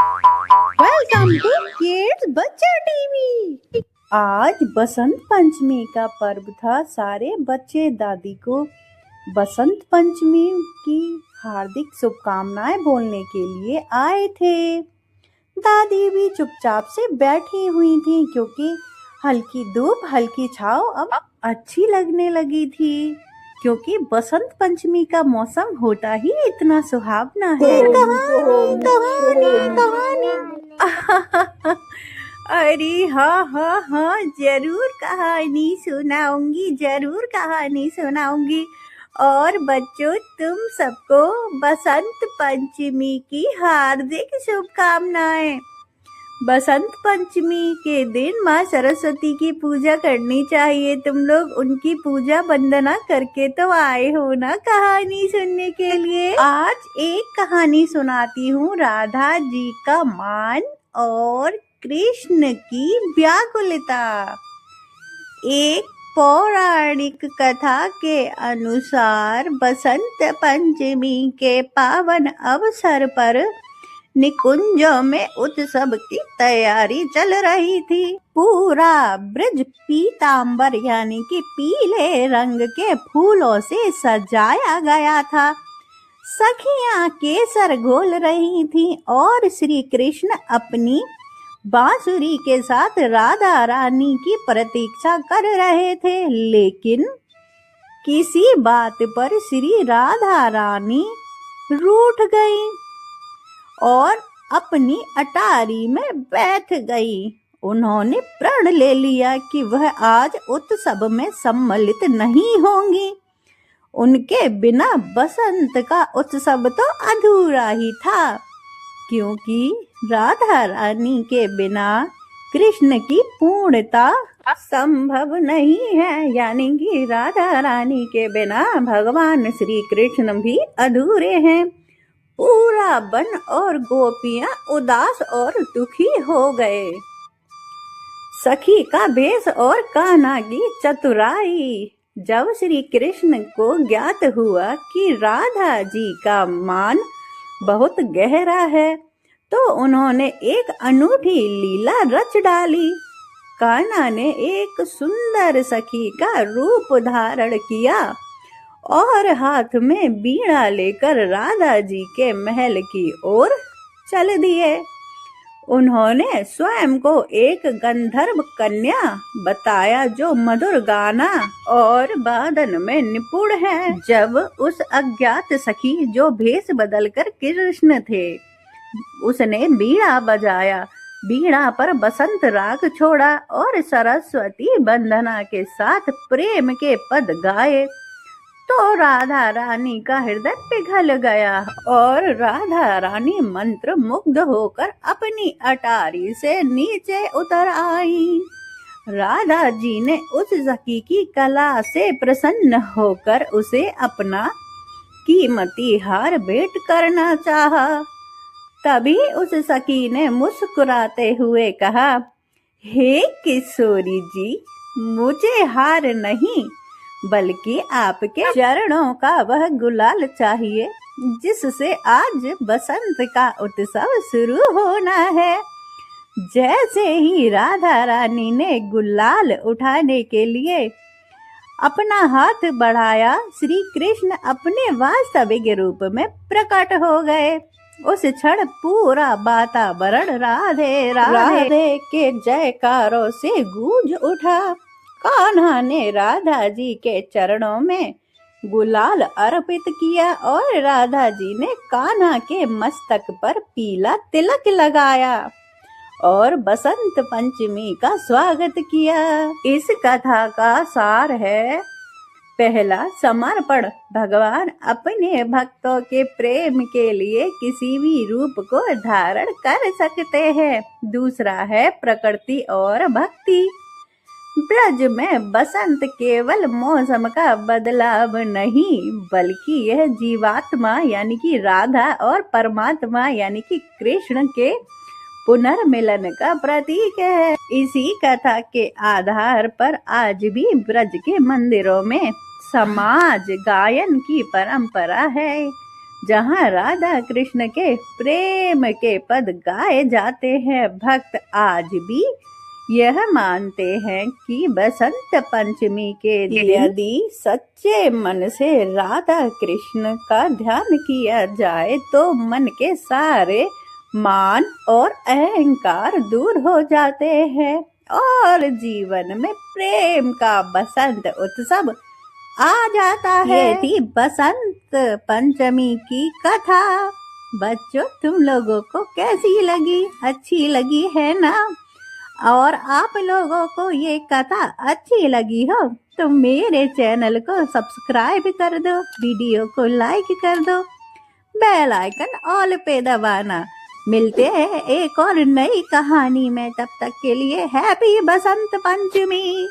Welcome to kids बच्चा TV. आज बसंत पंचमी का पर्व था। सारे बच्चे दादी को बसंत पंचमी की हार्दिक शुभकामनाएं बोलने के लिए आए थे। दादी भी चुपचाप से बैठी हुई थी क्योंकि हल्की धूप हल्की छांव अब अच्छी लगने लगी थी, क्योंकि बसंत पंचमी का मौसम होता ही इतना सुहावना है। कहानी कहानी अरे हाँ, जरूर कहानी सुनाऊंगी। और बच्चों, तुम सबको बसंत पंचमी की हार्दिक शुभकामनाएं। बसंत पंचमी के दिन माँ सरस्वती की पूजा करनी चाहिए। तुम लोग उनकी पूजा वंदना करके तो आए हो ना कहानी सुनने के लिए। आज एक कहानी सुनाती हूँ, राधा जी का मान और कृष्ण की व्याकुलता। एक पौराणिक कथा के अनुसार बसंत पंचमी के पावन अवसर पर निकुंजों में उत्सव की तैयारी चल रही थी। पूरा ब्रज पीतांबर यानी कि पीले रंग के फूलों से सजाया गया था। सखियां केसर घोल रही थीं और श्री कृष्ण अपनी बांसुरी के साथ राधा रानी की प्रतीक्षा कर रहे थे। लेकिन किसी बात पर श्री राधा रानी रूठ गई और अपनी अटारी में बैठ गई। उन्होंने प्रण ले लिया कि वह आज उत्सव में सम्मिलित नहीं होंगी। उनके बिना बसंत का उत्सव तो अधूरा ही था, क्योंकि राधा रानी के बिना कृष्ण की पूर्णता संभव नहीं है। यानी कि राधा रानी के बिना भगवान श्री कृष्ण भी अधूरे हैं। पूरा वन और गोपियां उदास और दुखी हो गए। सखी का भेष और कान्हा की चतुराई। जब श्री कृष्ण को ज्ञात हुआ कि राधा जी का मान बहुत गहरा है, तो उन्होंने एक अनूठी लीला रच डाली। कान्हा ने एक सुंदर सखी का रूप धारण किया और हाथ में बीड़ा लेकर राधा जी के महल की ओर चल दिए। उन्होंने स्वयं को एक गंधर्व कन्या बताया जो मधुर गाना और वादन में निपुण है। जब उस अज्ञात सखी जो भेष बदलकर कृष्ण थे, उसने बीड़ा बजाया, बीड़ा पर बसंत राग छोड़ा और सरस्वती वंदना के साथ प्रेम के पद गाए, तो राधा रानी का हृदय पिघल गया और राधा रानी मंत्र मुग्ध होकर अपनी अटारी से नीचे उतर आई। राधा जी ने उस सखी की कला से प्रसन्न होकर उसे अपना कीमती हार भेंट करना चाहा। तभी उस सखी ने मुस्कुराते हुए कहा, हे किशोरी जी, मुझे हार नहीं बल्कि आपके चरणों का वह गुलाल चाहिए जिससे आज बसंत का उत्सव शुरू होना है। जैसे ही राधा रानी ने गुलाल उठाने के लिए अपना हाथ बढ़ाया, श्री कृष्ण अपने वास्तविक रूप में प्रकट हो गए। उस क्षण पूरा वातावरण राधे राधे के जयकारों से गूंज उठा। कान्हा ने राधा जी के चरणों में गुलाल अर्पित किया और राधा जी ने कान्हा के मस्तक पर पीला तिलक लगाया और बसंत पंचमी का स्वागत किया। इस कथा का सार है, पहला, समर्पण। भगवान अपने भक्तों के प्रेम के लिए किसी भी रूप को धारण कर सकते हैं। दूसरा है प्रकृति और भक्ति। ब्रज में बसंत केवल मौसम का बदलाव नहीं, बल्कि यह जीवात्मा यानी कि राधा और परमात्मा यानी कि कृष्ण के पुनर्मिलन का प्रतीक है। इसी कथा के आधार पर आज भी ब्रज के मंदिरों में समाज गायन की परंपरा है। जहाँ राधा कृष्ण के प्रेम के पद गाए जाते हैं। भक्त आज भी यह मानते हैं कि बसंत पंचमी के दिन यदि सच्चे मन से राधा कृष्ण का ध्यान किया जाए तो मन के सारे मान और अहंकार दूर हो जाते हैं और जीवन में प्रेम का बसंत उत्सव आ जाता है। ये थी बसंत पंचमी की कथा। बच्चों, तुम लोगों को कैसी लगी? अच्छी लगी है ना? और आप लोगों को ये कथा अच्छी लगी हो तो मेरे चैनल को सब्सक्राइब कर दो, वीडियो को लाइक कर दो, बेल आइकन ऑल पे दबाना। मिलते हैं एक और नई कहानी में, तब तक के लिए हैप्पी बसंत पंचमी।